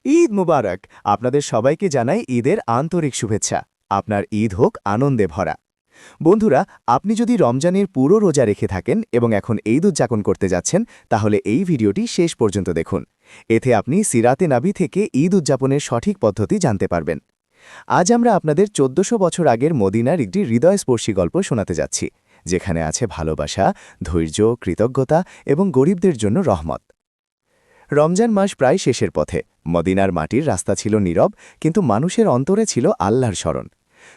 ঈদ মুবারক। আপনাদের সবাইকে জানাই ঈদের আন্তরিক শুভেচ্ছা। আপনার ঈদ হোক আনন্দে ভরা। বন্ধুরা, আপনি যদি রমজানের পুরো রোজা রেখে থাকেন এবং এখন ঈদ উদযাপন করতে যাচ্ছেন, তাহলে এই ভিডিওটি শেষ পর্যন্ত দেখুন। এতে আপনি সিরাতে নাবি থেকে ঈদ উদযাপনের সঠিক পদ্ধতি জানতে পারবেন। আজ আমরা আপনাদের ১৪০০ বছর আগের মদিনার একটি হৃদয়স্পর্শী গল্প শোনাতে যাচ্ছি, যেখানে আছে ভালোবাসা, ধৈর্য, কৃতজ্ঞতা এবং গরিবদের জন্য রহমত। রমজান মাস প্রায় শেষের পথে। মদিনার মাটির রাস্তা ছিল নীরব, কিন্তু মানুষের অন্তরে ছিল আল্লাহর স্মরণ।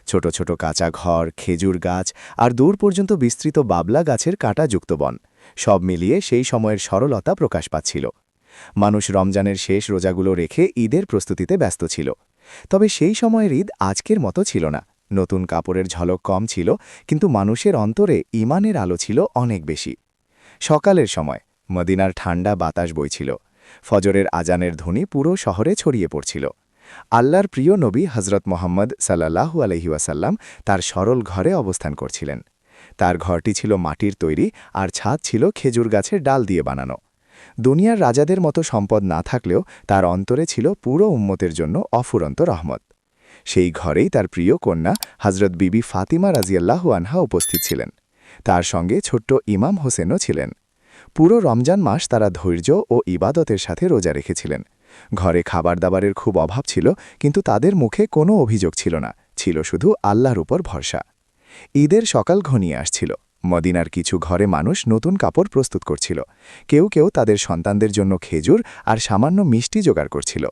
ছোট ছোট কাঁচা ঘর, খেজুর গাছ আর দূর পর্যন্ত বিস্তৃত বাবলা গাছের কাঁটাযুক্ত বন, সব মিলিয়ে সেই সময়ের সরলতা প্রকাশ পাচ্ছিল। মানুষ রমজানের শেষ রোজাগুলো রেখে ঈদের প্রস্তুতিতে ব্যস্ত ছিল। তবে সেই সময়ের ঈদ আজকের মতো ছিল না। নতুন কাপড়ের ঝলক কম ছিল, কিন্তু মানুষের অন্তরে ঈমানের আলো ছিল অনেক বেশি। সকালের সময় মদিনার ঠান্ডা বাতাস বইছিল। ফজরের আজানের ধ্বনি পুরো শহরে ছড়িয়ে পড়ছিল। আল্লাহর প্রিয় নবী হজরত মোহাম্মদ সাল্লাল্লাহু আলাইহি ওয়াসাল্লাম তার সরল ঘরে অবস্থান করছিলেন। তার ঘরটি ছিল মাটির তৈরি, আর ছাদ ছিল খেজুর গাছের ডাল দিয়ে বানানো। দুনিয়ার রাজাদের মতো সম্পদ না থাকলেও তার অন্তরে ছিল পুরো উম্মতের জন্য অফুরন্ত রহমত। সেই ঘরেই তার প্রিয় কন্যা হজরত বিবি ফাতিমা রাজিয়াল্লাহু আনহা উপস্থিত ছিলেন। তার সঙ্গে ছোট্ট ইমাম হোসেনও ছিলেন। পুরো রমজান মাস তারা ধৈর্য ও ইবাদতের সাথে রোজা রেখেছিলেন। ঘরে খাবার দাবারের খুব অভাব ছিল, কিন্তু তাদের মুখে কোনো অভিযোগ ছিল না, ছিল শুধু আল্লাহর উপর ভরসা। ঈদের সকাল ঘনিয়ে আসছিল। মদিনার কিছু ঘরে মানুষ নতুন কাপড় প্রস্তুত করছিল। কেউ কেউ তাদের সন্তানদের জন্য খেজুর আর সামান্য মিষ্টি জোগাড় করছিল।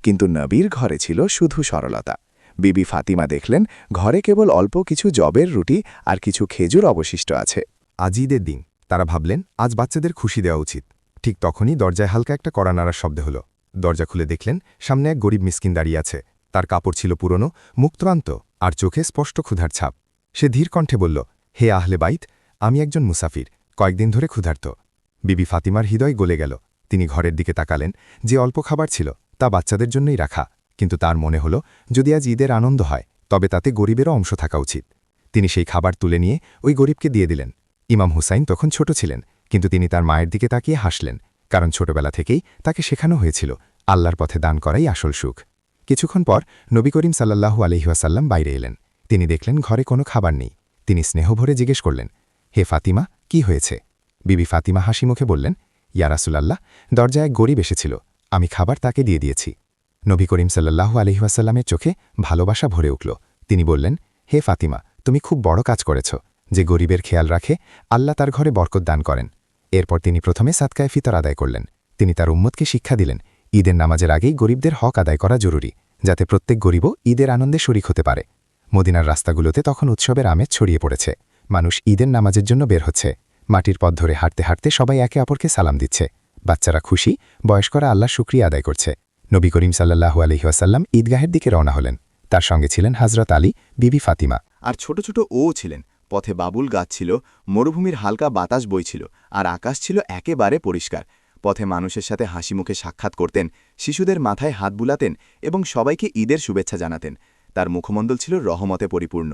কিন্তু নবীর ঘরে ছিল শুধু সরলতা। বিবি ফাতিমা দেখলেন ঘরে কেবল অল্প কিছু জবের রুটি আর কিছু খেজুর অবশিষ্ট আছে। আজ ঈদের দিন। তারা ভাবলেন আজ বাচ্চাদের খুশি দেওয়া উচিত। ঠিক তখনই দরজায় হালকা একটা কড়া নাড়ার শব্দ হল। দরজা খুলে দেখলেন সামনে এক গরিব মিসকিন দাঁড়িয়ে আছে। তার কাপড় ছিল পুরনো, মুক্তরান্ত, আর চোখে স্পষ্ট ক্ষুধার ছাপ। সে ধীর কণ্ঠে বলল, হে আহলে বাইত, আমি একজন মুসাফির, কয়েকদিন ধরে ক্ষুধার্ত। বিবি ফাতিমার হৃদয় গলে গেল। তিনি ঘরের দিকে তাকালেন। যে অল্প খাবার ছিল তা বাচ্চাদের জন্যই রাখা, কিন্তু তার মনে হল যদি আজ ঈদের আনন্দ হয় তবে তাতে গরিবেরও অংশ থাকা উচিত। তিনি সেই খাবার তুলে নিয়ে ওই গরিবকে দিয়ে দিলেন। ইমাম হুসাইন তখন ছোট ছিলেন, কিন্তু তিনি তার মায়ের দিকে তাকিয়ে হাসলেন, কারণ ছোটবেলা থেকেই তাকে শেখানো হয়েছিল আল্লাহর পথে দান করাই আসল সুখ। কিছুক্ষণ পর নবী করিম সাল্লাল্লাহু আলাইহি ওয়াসাল্লাম বাইরে এলেন। তিনি দেখলেন ঘরে কোনো খাবার নেই। তিনি স্নেহ ভরে জিজ্ঞেস করলেন, হে ফাতিমা, কি হয়েছে? বিবি ফাতিমা হাসি মুখে বললেন, ইয়া রাসূলাল্লাহ, দরজায় এক গরিব এসেছিল, আমি খাবার তাকে দিয়ে দিয়েছি। নবী করিম সাল্লাল্লাহু আলাইহি ওয়াসাল্লামের চোখে ভালোবাসা ভরে উঠল। তিনি বললেন, হে ফাতিমা, তুমি খুব বড় কাজ করেছ। যে গরিবের খেয়াল রাখে আল্লাহ তার ঘরে বরকত দান করেন। এরপর তিনি প্রথমে সাদকায়ে ফিতর আদায় করলেন। তিনি তার উম্মতকে শিক্ষা দিলেন ঈদের নামাজের আগেই গরিবদের হক আদায় করা জরুরি, যাতে প্রত্যেক গরিবও ঈদের আনন্দে শরিক হতে পারে। মদিনার রাস্তাগুলোতে তখন উৎসবের আমেজ ছড়িয়ে পড়েছে। মানুষ ঈদের নামাজের জন্য বের হচ্ছে। মাটির পথ ধরে হাঁটতে হাঁটতে সবাই একে অপরকে সালাম দিচ্ছে। বাচ্চারা খুশি, বয়স্করা আল্লাহর শুকরিয়া আদায় করছে। নবী করিম সাল্লাল্লাহু আলাইহি ওয়াসাল্লাম ঈদগাহের দিকে রওনা হলেন। তার সঙ্গে ছিলেন হযরত আলী, বিবি ফাতিমা। আর ছোট ছোট ছিলেন। পথে বাবুল গাছ ছিল, মরুভূমির হালকা বাতাস বইছিল, আর আকাশ ছিল একেবারে পরিষ্কার। পথে মানুষের সাথে হাসি মুখে সাক্ষাৎ করতেন, শিশুদের মাথায় হাত বুলাতেন এবং সবাইকে ঈদের শুভেচ্ছা জানাতেন। তার মুখমণ্ডল ছিল রহমতে পরিপূর্ণ।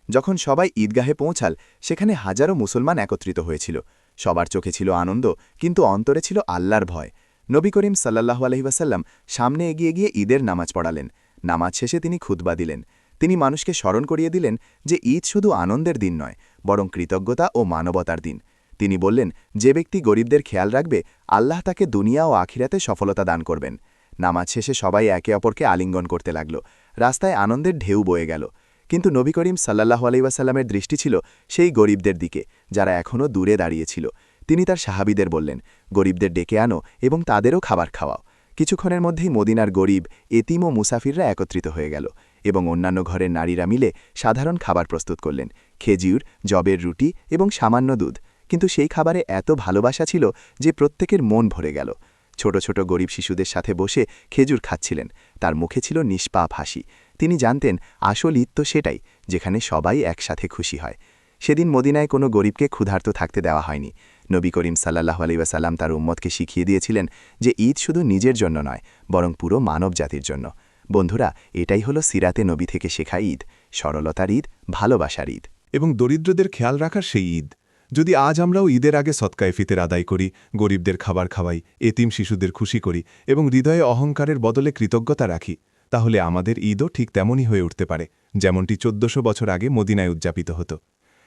যখন সবাই ঈদগাহে পৌঁছাল, সেখানে হাজারো মুসলমান একত্রিত হয়েছিল। সবার চোখে ছিল আনন্দ, কিন্তু অন্তরে ছিল আল্লাহর ভয়। নবী করিম সাল্লাল্লাহু আলাইহি ওয়াসাল্লাম সামনে এগিয়ে গিয়ে ঈদের নামাজ পড়ালেন। নামাজ শেষে তিনি খুতবা দিলেন। তিনি মানুষকে স্মরণ করিয়ে দিলেন যে ঈদ শুধু আনন্দের দিন নয়, বরং কৃতজ্ঞতা ও মানবতার দিন। তিনি বললেন, যে ব্যক্তি গরিবদের খেয়াল রাখবে, আল্লাহ তাকে দুনিয়া ও আখিরাতে সফলতা দান করবেন। নামাজ শেষে সবাই একে অপরকে আলিঙ্গন করতে লাগল। রাস্তায় আনন্দের ঢেউ বয়ে গেল। কিন্তু নবী করিম সাল্লাল্লাহু আলাইহি ওয়াসাল্লামের দৃষ্টি ছিল সেই গরিবদের দিকে, যারা এখনও দূরে দাঁড়িয়েছিল। তিনি তার সাহাবীদের বললেন, গরিবদের ডেকে আনো এবং তাদেরও খাবার খাওয়াও। কিছুক্ষণের মধ্যেই মদিনার গরিব, এতিম ও মুসাফিররা একত্রিত হয়ে গেল এবং অন্যান্য ঘরের নারীরা মিলে সাধারণ খাবার প্রস্তুত করলেন, খেজুর, জবের রুটি এবং সামান্য দুধ। কিন্তু সেই খাবারে এত ভালোবাসা ছিল যে প্রত্যেকের মন ভরে গেল। ছোট ছোট গরিব শিশুদের সাথে বসে খেজুর খাচ্ছিলেন। তার মুখে ছিল নিষ্পাপ হাসি। তিনি জানতেন আসল ঈদ তো সেটাই, যেখানে সবাই একসাথে খুশি হয়। সেদিন মদিনায় কোনো গরিবকে ক্ষুধার্ত থাকতে দেওয়া হয়নি। নবী করিম সাল্লাল্লাহু আলাইহি ওয়াসাল্লাম তার উম্মতকে শিখিয়ে দিয়েছিলেন যে ঈদ শুধু নিজের জন্য নয়, বরং পুরো মানব জাতির জন্য। বন্ধুরা, এটাই হলো সিরাতে নবী থেকে শেখা ঈদ, সরলতার ঈদ, ভালোবাসার ঈদ। এবং দরিদ্রদের খেয়াল রাখার সেই ঈদ, যদি আজ আমরাও ঈদের আগে সৎকায়ে ফিতর আদায় করি, গরিবদের খাবার খাওয়াই, এতিম শিশুদের খুশি করি এবং হৃদয়ে অহংকারের বদলে কৃতজ্ঞতা রাখি, তাহলে আমাদের ঈদও ঠিক তেমনই হয়ে উঠতে পারে, যেমনটি ১৪০০ বছর আগে মদিনায় উদযাপিত হতো।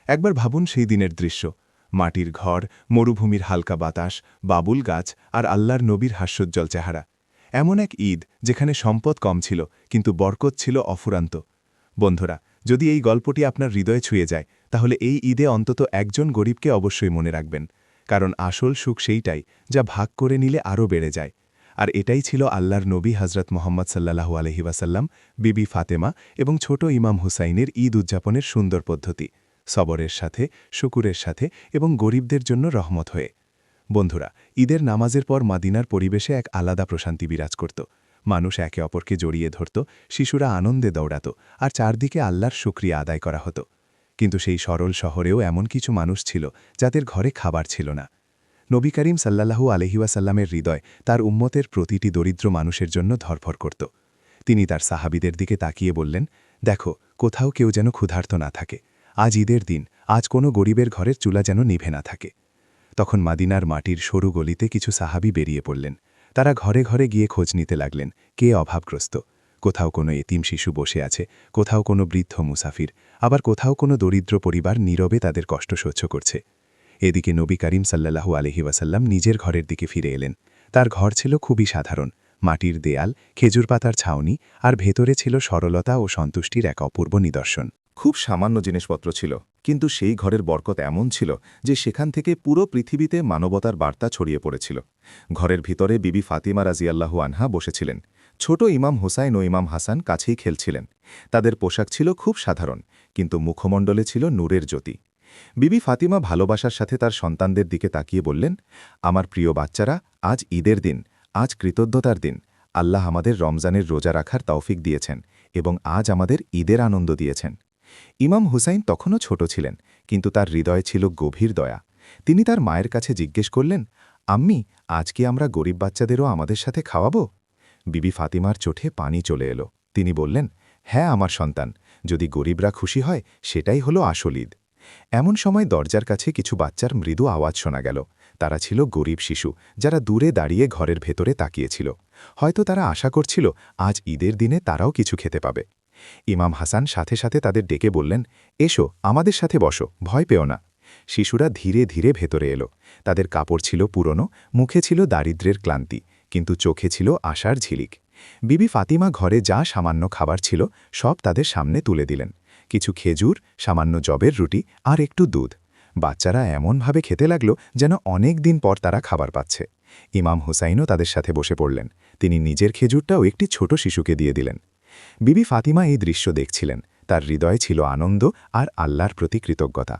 একবার ভাবুন সেই দিনের দৃশ্য, মাটির ঘর, মরুভূমির হালকা বাতাস, বাবুল গাছ আর আল্লাহর নবীর হাস্যোজ্জ্বল চেহারা। এমন এক ঈদ যেখানে সম্পদ কম ছিল কিন্তু বরকত ছিল অফুরান্ত। বন্ধুরা, যদি এই গল্পটি আপনার হৃদয়ে ছুঁয়ে যায়, তাহলে এই ঈদে অন্তত একজন গরিবকে অবশ্যই মনে রাখবেন, কারণ আসল সুখ সেইটাই যা ভাগ করে নিলে আরও বেড়ে যায়। আর এটাই ছিল আল্লাহর নবী হজরত মোহাম্মদ সাল্লাল্লাহু আলাইহি ওয়াসাল্লাম, বিবি ফাতেমা এবং ছোট ইমাম হুসাইনের ঈদ উদযাপনের সুন্দর পদ্ধতি, সবরের সাথে, শুকুরের সাথে এবং গরিবদের জন্য রহমত হয়ে। বন্ধুরা, ঈদের নামাজের পর মাদিনার পরিবেশে এক আলাদা প্রশান্তি বিরাজ করত। মানুষ একে অপরকে জড়িয়ে ধরত, শিশুরা আনন্দে দৌড়াত, আর চারদিকে আল্লাহর শুকরিয়া আদায় করা হতো। কিন্তু সেই সরল শহরেও এমন কিছু মানুষ ছিল যাদের ঘরে খাবার ছিল না। নবী করিম সাল্লাল্লাহু আলাইহি ওয়াসাল্লামের হৃদয় তার উম্মতের প্রতিটি দরিদ্র মানুষের জন্য ধরফর করত। তিনি তার সাহাবীদের দিকে তাকিয়ে বললেন, দেখো, কোথাও কেউ যেন ক্ষুধার্ত না থাকে। আজ ঈদের দিন, আজ কোনো গরিবের ঘরের চুলা যেন নিভে না থাকে। তখন মাদিনার মাটির সরু গলিতে কিছু সাহাবী বেরিয়ে পড়লেন। তারা ঘরে ঘরে গিয়ে খোঁজ নিতে লাগলেন, কে অভাবগ্রস্ত। কোথাও কোনো এতিম শিশু বসে আছে, কোথাও কোনো বৃদ্ধ মুসাফির, আবার কোথাও কোনো দরিদ্র পরিবার নীরবে তাদের কষ্ট সহ্য করছে। এদিকে নবী করিম সাল্লাল্লাহু আলাইহি ওয়াসাল্লাম নিজের ঘরের দিকে ফিরে এলেন। তার ঘর ছিল খুবই সাধারণ, মাটির দেয়াল, খেজুর পাতার ছাউনি, আর ভেতরে ছিল সরলতা ও সন্তুষ্টির এক অপূর্ব নিদর্শন। খুব সামান্য জিনিসপত্র ছিল, কিন্তু সেই ঘরের বরকত এমন ছিল যে সেখান থেকে পুরো পৃথিবীতে মানবতার বার্তা ছড়িয়ে পড়েছিল। ঘরের ভিতরে বিবি ফাতিমা রাজিয়াল্লাহু আনহা বসেছিলেন। ছোট ইমাম হুসাইন ও ইমাম হাসান কাছেই খেলছিলেন। তাদের পোশাক ছিল খুব সাধারণ, কিন্তু মুখমণ্ডলে ছিল নূরের জ্যোতি। বিবি ফাতিমা ভালোবাসার সাথে তার সন্তানদের দিকে তাকিয়ে বললেন, আমার প্রিয় বাচ্চারা, আজ ঈদের দিন, আজ কৃতজ্ঞতার দিন। আল্লাহ আমাদের রমজানের রোজা রাখার তৌফিক দিয়েছেন এবং আজ আমাদের ঈদের আনন্দ দিয়েছেন। ইমাম হুসাইন তখনও ছোট ছিলেন, কিন্তু তার হৃদয়ে ছিল গভীর দয়া। তিনি তার মায়ের কাছে জিজ্ঞেস করলেন, আম্মি, আজ কি আমরা গরিব বাচ্চাদেরও আমাদের সাথে খাওয়াবো? বিবি ফাতিমার চোখে পানি চলে এলো। তিনি বললেন, হ্যাঁ আমার সন্তান, যদি গরিবরা খুশি হয় সেটাই হলো আসল ঈদ। এমন সময় দরজার কাছে কিছু বাচ্চার মৃদু আওয়াজ শোনা গেল। তারা ছিল গরিব শিশু, যারা দূরে দাঁড়িয়ে ঘরের ভেতরে তাকিয়েছিল। হয়তো তারা আশা করছিল আজ ঈদের দিনে তারাও কিছু খেতে পাবে। ইমাম হাসান সাথে সাথে তাদের ডেকে বললেন, এসো, আমাদের সাথে বসো, ভয় পেও না। শিশুরা ধীরে ধীরে ভেতরে এলো। তাদের কাপড় ছিল পুরনো, মুখে ছিল দারিদ্র্যের ক্লান্তি, কিন্তু চোখে ছিল আশার ঝিলিক। বিবি ফাতিমা ঘরে যা সামান্য খাবার ছিল সব তাদের সামনে তুলে দিলেন। কিছু খেজুর, সামান্য জবের রুটি আর একটু দুধ। বাচ্চারা এমনভাবে খেতে লাগল যেন অনেক দিন পর তারা খাবার পাচ্ছে। ইমাম হুসাইনও তাদের সাথে বসে পড়লেন। তিনি নিজের খেজুরটাও একটি ছোট শিশুকে দিয়ে দিলেন। বিবি ফাতিমা এই দৃশ্য দেখছিলেন। তার হৃদয়ে ছিল আনন্দ আর আল্লাহর প্রতি কৃতজ্ঞতা।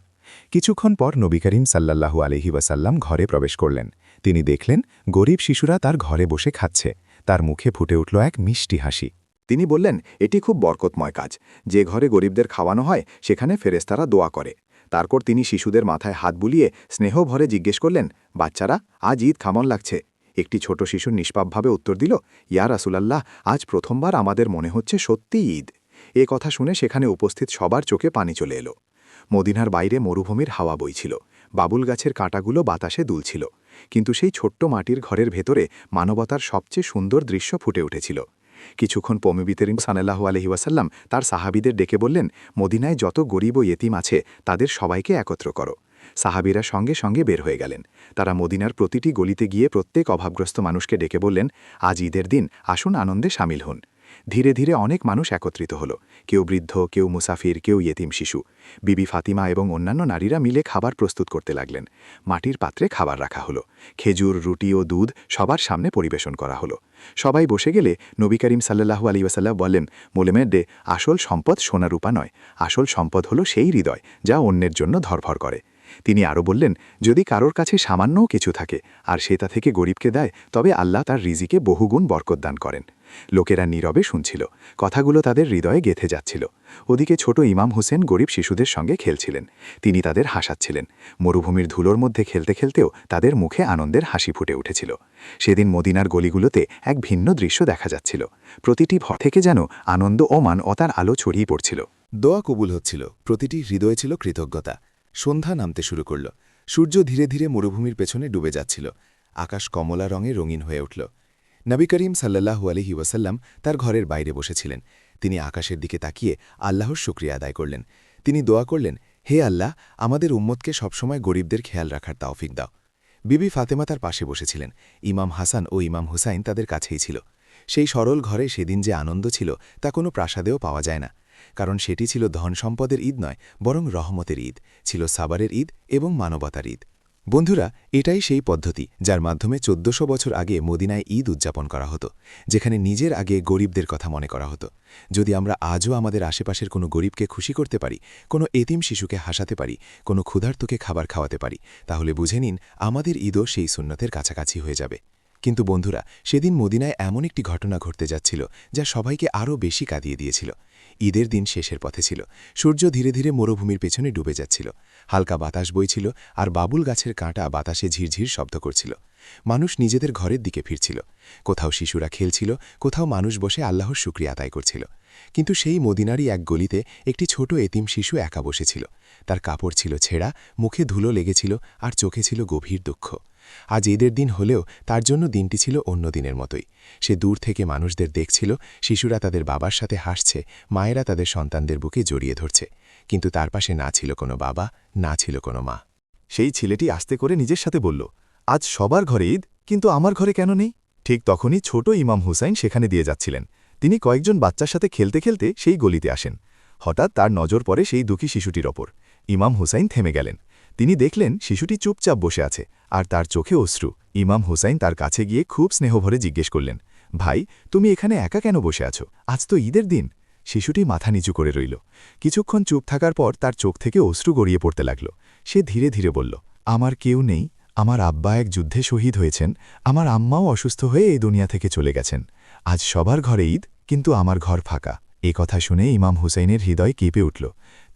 কিছুক্ষণ পর নবী করিম সাল্লাল্লাহু আলাইহি ওয়াসাল্লাম ঘরে প্রবেশ করলেন। তিনি দেখলেন গরিব শিশুরা তার ঘরে বসে খাচ্ছে। তার মুখে ফুটে উঠল এক মিষ্টি হাসি। তিনি বললেন, এটি খুব বরকতময় কাজ। যে ঘরে গরিবদের খাওয়ানো হয় সেখানে ফেরেশতারা দোয়া করে। তারপর তিনি শিশুদের মাথায় হাত বুলিয়ে স্নেহ ভরে জিজ্ঞেস করলেন, বাচ্চারা, আজ ঈদ কেমন লাগছে? একটি ছোট শিশু নিষ্পাপভাবে উত্তর দিল, ইয়া রাসূলুল্লাহ, আজ প্রথমবার আমাদের মনে হচ্ছে সত্যিই ঈদ। এ কথা শুনে সেখানে উপস্থিত সবার চোখে পানি চলে এলো। মদিনার বাইরে মরুভূমির হাওয়া বইছিল, বাবুল গাছের কাঁটাগুলো বাতাসে দুলছিল, কিন্তু সেই ছোট্ট মাটির ঘরের ভেতরে মানবতার সবচেয়ে সুন্দর দৃশ্য ফুটে উঠেছিল। কিছুক্ষণ পরে করিম সাল্লাল্লাহু আলাইহি ওয়াসাল্লাম তার সাহাবীদের ডেকে বললেন, মদিনায় যত গরিব ও ইয়েতিম আছে তাদের সবাইকে একত্র করো। সাহাবীরা সঙ্গে সঙ্গে বের হয়ে গেলেন। তারা মদিনার প্রতিটি গলিতে গিয়ে প্রত্যেক অভাবগ্রস্ত মানুষকে ডেকে বললেন, আজ ঈদের দিন, আসুন আনন্দে সামিল হন। ধীরে ধীরে অনেক মানুষ একত্রিত হল। কেউ বৃদ্ধ, কেউ মুসাফির, কেউ ইয়েতিম শিশু। বিবি ফাতিমা এবং অন্যান্য নারীরা মিলে খাবার প্রস্তুত করতে লাগলেন। মাটির পাত্রে খাবার রাখা হলো। খেজুর, রুটি ও দুধ সবার সামনে পরিবেশন করা হলো। সবাই বসে গেলে নবী করিম সাল্লাল্লাহু আলাইহি ওয়াসাল্লাম বললেন, মোলেমের আসল সম্পদ সোনা রূপা নয়, আসল সম্পদ হলো সেই হৃদয় যা অন্যের জন্য ধরফর করে। তিনি আরও বললেন, যদি কারোর কাছে সামান্যও কিছু থাকে আর সে তা থেকে গরিবকে দেয়, তবে আল্লাহ তার রিজিকে বহুগুণ বরকত দান করেন। লোকেরা নীরবে শুনছিল। কথাগুলো তাদের হৃদয়ে গেঁথে যাচ্ছিল। ওদিকে ছোট ইমাম হোসেন গরিব শিশুদের সঙ্গে খেলছিলেন। তিনি তাদের হাসাচ্ছিলেন। মরুভূমির ধুলোর মধ্যে খেলতে খেলতেও তাদের মুখে আনন্দের হাসি ফুটে উঠেছিল। সেদিন মদিনার গলিগুলোতে এক ভিন্ন দৃশ্য দেখা যাচ্ছিল। প্রতিটি ঘর থেকে যেন আনন্দ ও মানবতার আলো ছড়িয়ে পড়ছিল। দোয়া কবুল হচ্ছিল, প্রতিটি হৃদয়ে ছিল কৃতজ্ঞতা। সন্ধ্যা নামতে শুরু করল। সূর্য ধীরে ধীরে মরুভূমির পেছনে ডুবে যাচ্ছিল। আকাশ কমলা রঙে রঙিন হয়ে উঠল। নবী করিম সাল্লাল্লাহু আলাইহি ওয়াসাল্লাম তার ঘরের বাইরে বসেছিলেন। তিনি আকাশের দিকে তাকিয়ে আল্লাহর শুকরিয়া আদায় করলেন। তিনি দোয়া করলেন, হে আল্লাহ, আমাদের উম্মতকে সবসময় গরিবদের খেয়াল রাখার তাওফিক দাও। বিবি ফাতেমা তার পাশে বসেছিলেন। ইমাম হাসান ও ইমাম হুসাইন তাদের কাছেই ছিল। সেই সরল ঘরে সেদিন যে আনন্দ ছিল তা কোনো প্রাসাদেও পাওয়া যায় না, কারণ সেটি ছিল ধন সম্পদের ঈদ নয়, বরং রহমতের ঈদ, ছিল সাবারের ঈদ এবং মানবতার ঈদ। বন্ধুরা, এটাই সেই পদ্ধতি যার মাধ্যমে ১৪০০ বছর আগে মদিনায় ঈদ উদযাপন করা হতো, যেখানে নিজের আগে গরিবদের কথা মনে করা হতো। যদি আমরা আজও আমাদের আশেপাশের কোনো গরিবকে খুশি করতে পারি, কোনো এতিম শিশুকে হাসাতে পারি, কোনো ক্ষুধার্তকে খাবার খাওয়াতে পারি, তাহলে বুঝে নিন আমাদের ঈদও সেই সুন্নতের কাছাকাছি হয়ে যাবে। কিন্তু বন্ধুরা, সেদিন মদিনায় এমন একটি ঘটনা ঘটতে যাচ্ছিল যা সবাইকে আরও বেশি কাঁদিয়ে দিয়েছিল। ঈদের দিন শেষের পথে ছিল। সূর্য ধীরে ধীরে মরুভূমির পেছনে ডুবে যাচ্ছিল। হালকা বাতাস বইছিল আর বাবুল গাছের কাঁটা বাতাসে ঝিরঝির শব্দ করছিল। মানুষ নিজেদের ঘরের দিকে ফিরছিল। কোথাও শিশুরা খেলছিল, কোথাও মানুষ বসে আল্লাহর শুকরিয়া আদায় করছিল। কিন্তু সেই মদিনারই এক গলিতে একটি ছোট এতিম শিশু একা বসেছিল। তার কাপড় ছিল ছেঁড়া, মুখে ধুলো লেগেছিল আর চোখে ছিল গভীর দুঃখ। আজ ঈদের দিন হলেও তার জন্য দিনটি ছিল অন্য দিনের মতোই। সে দূর থেকে মানুষদের দেখছিল, শিশুরা তাদের বাবার সাথে হাসছে, মায়েরা তাদের সন্তানদের বুকে জড়িয়ে ধরছে, কিন্তু তার পাশে না ছিল কোনো বাবা, না ছিল কোনো মা। সেই ছেলেটি আস্তে করে নিজের সাথে বলল, আজ সবার ঘরে ঈদ, কিন্তু আমার ঘরে কেন নেই? ঠিক তখনই ছোট ইমাম হুসাইন সেখানে দিয়ে যাচ্ছিলেন। তিনি কয়েকজন বাচ্চার সাথে খেলতে খেলতে সেই গলিতে আসেন। হঠাৎ তার নজর পড়ে সেই দুঃখী শিশুটির ওপর। ইমাম হুসাইন থেমে গেলেন। তিনি দেখলেন শিশুটি চুপচাপ বসে আছে, আর তার চোখে অশ্রু। ইমাম হুসাইন তার কাছে গিয়ে খুব স্নেহভরে জিজ্ঞেস করলেন, ভাই, তুমি এখানে একা কেন বসে আছো? আজ তো ঈদের দিন। শিশুটি মাথা নিচু করে রইল। কিছুক্ষণ চুপ থাকার পর তার চোখ থেকে অশ্রু গড়িয়ে পড়তে লাগল। সে ধীরে ধীরে বলল, আমার কেউ নেই। আমার আব্বা এক যুদ্ধে শহীদ হয়েছেন, আমার আম্মাও অসুস্থ হয়ে এই দুনিয়া থেকে চলে গেছেন। আজ সবার ঘরে ঈদ, কিন্তু আমার ঘর ফাঁকা। এ কথা শুনে ইমাম হুসাইনের হৃদয় কেঁপে উঠল।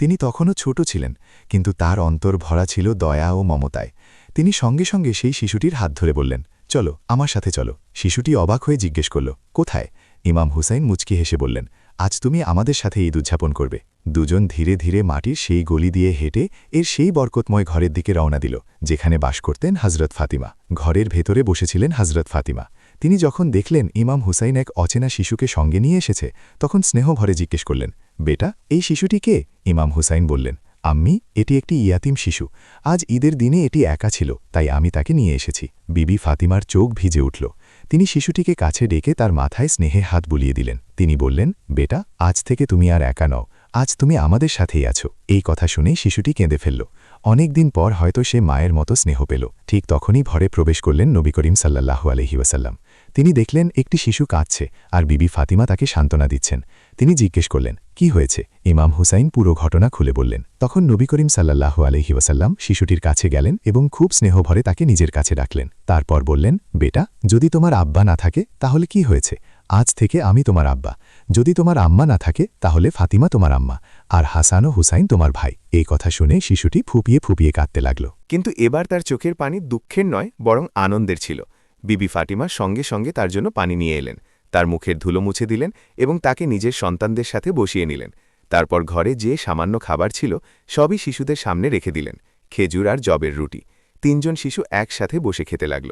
তিনি তখনও ছোট ছিলেন, কিন্তু তার অন্তর ভরা ছিল দয়া ও মমতায়। তিনি সঙ্গে সঙ্গে সেই শিশুটির হাত ধরে বললেন, চলো, আমার সাথে চলো। শিশুটি অবাক হয়ে জিজ্ঞেস করল, কোথায়? ইমাম হুসাইন মুচকি হেসে বললেন, আজ তুমি আমাদের সাথে ঈদ উদযাপন করবে। দুজন ধীরে ধীরে মাটির সেই গলি দিয়ে হেঁটে এর সেই বরকতময় ঘরের দিকে রওনা দিল, যেখানে বাস করতেন হজরত ফাতিমা। ঘরের ভেতরে বসেছিলেন হজরত ফাতিমা। তিনি যখন দেখলেন ইমাম হুসাইন এক অচেনা শিশুকে সঙ্গে নিয়ে এসেছে, তখন স্নেহভরে জিজ্ঞেস করলেন, বেটা, এই শিশুটি কে? ইমাম হুসাইন বললেন, আম্মি, এটি একটি ইয়াতিম শিশু। আজ ঈদের দিনে এটি একা ছিল, তাই আমি তাকে নিয়ে এসেছি। বিবি ফাতিমার চোখ ভিজে উঠল। তিনি শিশুটিকে কাছে ডেকে তার মাথায় স্নেহে হাত বুলিয়ে দিলেন। তিনি বললেন, বেটা, আজ থেকে তুমি আর একা নও, আজ তুমি আমাদের সাথেই আছো। এই কথা শুনে শিশুটি কেঁদে ফেলল। অনেক দিন পর হয়তো সে মায়ের মতো স্নেহ পেল। ঠিক তখনই ঘরে প্রবেশ করলেন নবী করিম সাল্লাল্লাহু আলাইহি ওয়াসাল্লাম। তিনি দেখলেন একটি শিশু কাঁদছে, আর বিবি ফাতিমা তাকে সান্ত্বনা দিচ্ছেন। তিনি জিজ্ঞেস করলেন, কি হয়েছে? ইমাম হুসাইন পুরো ঘটনা খুলে বললেন। তখন নবী করিম সাল্লাল্লাহু আলাইহি ওয়াসাল্লাম শিশুটির কাছে গেলেন এবং খুব স্নেহভরে তাকে নিজের কাছে ডাকলেন। তারপর বললেন, বেটা, যদি তোমার আব্বা না থাকে তাহলে কি হয়েছে? আজ থেকে আমি তোমার আব্বা। যদি তোমার আম্মা না থাকে তাহলে ফাতিমা তোমার আম্মা, আর হাসান ও হুসাইন তোমার ভাই। এই কথা শুনে শিশুটি ফুপিয়ে ফুপিয়ে কাঁদতে লাগল। কিন্তু এবার তার চোখের পানি দুঃখের নয়, বরং আনন্দের ছিল। বিবি ফাতিমা সঙ্গে সঙ্গে তার জন্য পানি নিয়ে এলেন, তার মুখের ধুলো মুছে দিলেন এবং তাকে নিজের সন্তানদের সাথে বসিয়ে নিলেন। তারপর ঘরে যে সামান্য খাবার ছিল সবই শিশুদের সামনে রেখে দিলেন, খেজুর আর জবের রুটি। তিনজন শিশু একসাথে বসে খেতে লাগল।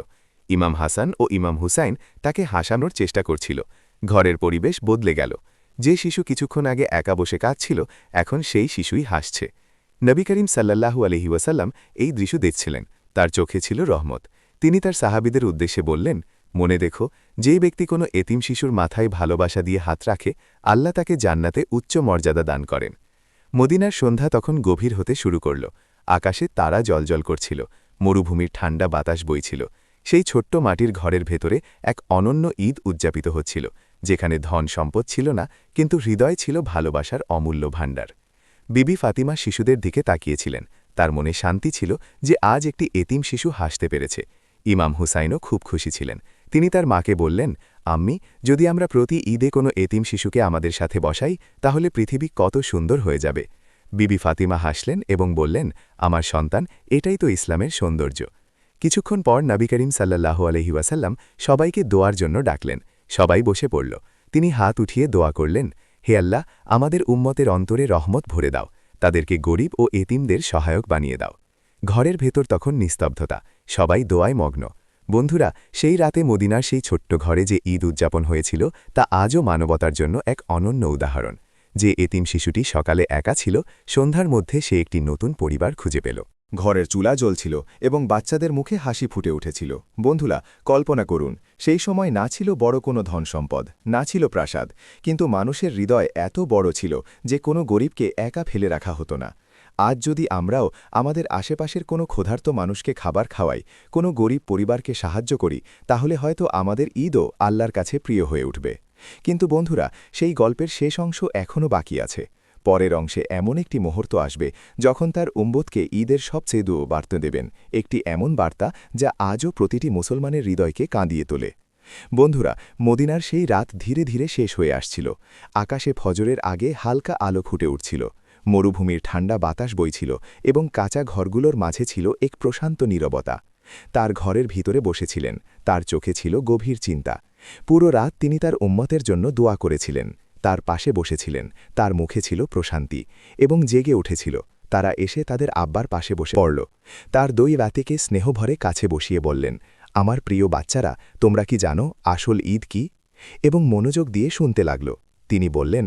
ইমাম হাসান ও ইমাম হুসাইন তাকে হাসানোর চেষ্টা করছিল। ঘরের পরিবেশ বদলে গেল। যে শিশু কিছুক্ষণ আগে একা বসে কাঁদছিল, এখন সেই শিশুই হাসছে। নবী করিম সাল্লাল্লাহু আলাইহি ওয়াসাল্লাম এই দৃশ্য দেখছিলেন। তার চোখে ছিল রহমত। তিনি তার সাহাবীদের উদ্দেশ্যে বললেন, মনে দেখো, যেই ব্যক্তি কোনো এতিম শিশুর মাথায় ভালোবাসা দিয়ে হাত রাখে, আল্লাহ তাকে জান্নাতে উচ্চ মর্যাদা দান করেন। মদিনার সন্ধ্যা তখন গভীর হতে শুরু করল। আকাশে তারা জ্বলজ্বল করছিল, মরুভূমির ঠান্ডা বাতাস বইছিল। সেই ছোট্ট মাটির ঘরের ভেতরে এক অনন্য ঈদ উদযাপিত হচ্ছিল, যেখানে ধন সম্পদ ছিল না, কিন্তু হৃদয় ছিল ভালোবাসার অমূল্য ভাণ্ডার। বিবি ফাতিমা শিশুদের দিকে তাকিয়েছিলেন। তার মনে শান্তি ছিল যে আজ একটি এতিম শিশু হাসতে পেরেছে। ইমাম হুসাইনও খুব খুশি ছিলেন। তিনি তার মাকে বললেন, আম্মি, যদি আমরা প্রতি ঈদে কোনো এতিম শিশুকে আমাদের সাথে বসাই, তাহলে পৃথিবী কত সুন্দর হয়ে যাবে। বিবি ফাতিমা হাসলেন এবং বললেন, আমার সন্তান, এটাই তো ইসলামের সৌন্দর্য। কিছুক্ষণ পর নবী করিম সাল্লাল্লাহু আলাইহি ওয়াসাল্লাম সবাইকে দোয়ার জন্য ডাকলেন। সবাই বসে পড়ল। তিনি হাত উঠিয়ে দোয়া করলেন, হে আল্লাহ, আমাদের উম্মতের অন্তরে রহমত ভরে দাও, তাদেরকে গরিব ও এতিমদের সহায়ক বানিয়ে দাও। ঘরের ভেতর তখন নিস্তব্ধতা, সবাই দোয়ায় মগ্ন। বন্ধুরা, সেই রাতে মদিনার সেই ছোট্ট ঘরে যে ঈদ উদযাপন হয়েছিল তা আজও মানবতার জন্য এক অনন্য উদাহরণ। যে এতিম শিশুটি সকালে একা ছিল, সন্ধ্যার মধ্যে সে একটি নতুন পরিবার খুঁজে পেল। ঘরের চুলা জ্বলছিল এবং বাচ্চাদের মুখে হাসি ফুটে উঠেছিল। বন্ধুরা, কল্পনা করুন, সেই সময় না ছিল বড় কোনো ধনসম্পদ, না ছিল প্রাসাদ, কিন্তু মানুষের হৃদয় এত বড় ছিল যে কোনো গরিবকে একা ফেলে রাখা হতো না। আজ যদি আমরাও আমাদের আশেপাশের কোনো ক্ষুধার্ত মানুষকে খাবার খাওয়াই, কোনো গরিব পরিবারকে সাহায্য করি, তাহলে হয়তো আমাদের ঈদও আল্লাহর কাছে প্রিয় হয়ে উঠবে। কিন্তু বন্ধুরা, সেই গল্পের শেষ অংশ এখনও বাকি আছে। পরের অংশে এমন একটি মুহূর্ত আসবে যখন তার উম্মতকে ঈদের সবচেয়ে বার্তা দেবেন, একটি এমন বার্তা যা আজও প্রতিটি মুসলমানের হৃদয়কে কাঁদিয়ে তোলে। বন্ধুরা, মদিনার সেই রাত ধীরে ধীরে শেষ হয়ে আসছিল। আকাশে ফজরের আগে হালকা আলো ফুটে উঠছিল। মরুভূমির ঠান্ডা বাতাস বইছিল এবং কাঁচা ঘরগুলোর মাঝে ছিল এক প্রশান্ত নীরবতা। তার ঘরের ভিতরে বসেছিলেন, তার চোখে ছিল গভীর চিন্তা। পুরো রাত তিনি তার উম্মতের জন্য দোয়া করেছিলেন। তার পাশে বসেছিলেন, তার মুখে ছিল প্রশান্তি এবং জেগে উঠেছিল। তারা এসে তাদের আব্বার পাশে বসে পড়ল। তার দুই বাতিকে স্নেহভরে কাছে বসিয়ে বললেন, আমার প্রিয় বাচ্চারা, তোমরা কি জানো আসল ঈদ কি? এবং মনোযোগ দিয়ে শুনতে লাগল। তিনি বললেন,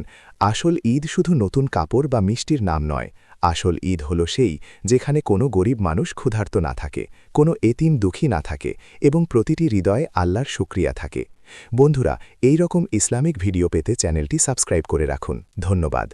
আসল ঈদ শুধু নতুন কাপড় বা মিষ্টির নাম নয়। আসল ঈদ হল সেই, যেখানে কোনো গরিব মানুষ ক্ষুধার্ত না থাকে, কোনো এতিম দুঃখী না থাকে এবং প্রতিটি হৃদয়ে আল্লাহর শুকরিয়া থাকে। বন্ধুরা, এই রকম ইসলামিক ভিডিও পেতে চ্যানেলটি সাবস্ক্রাইব করে রাখুন। ধন্যবাদ।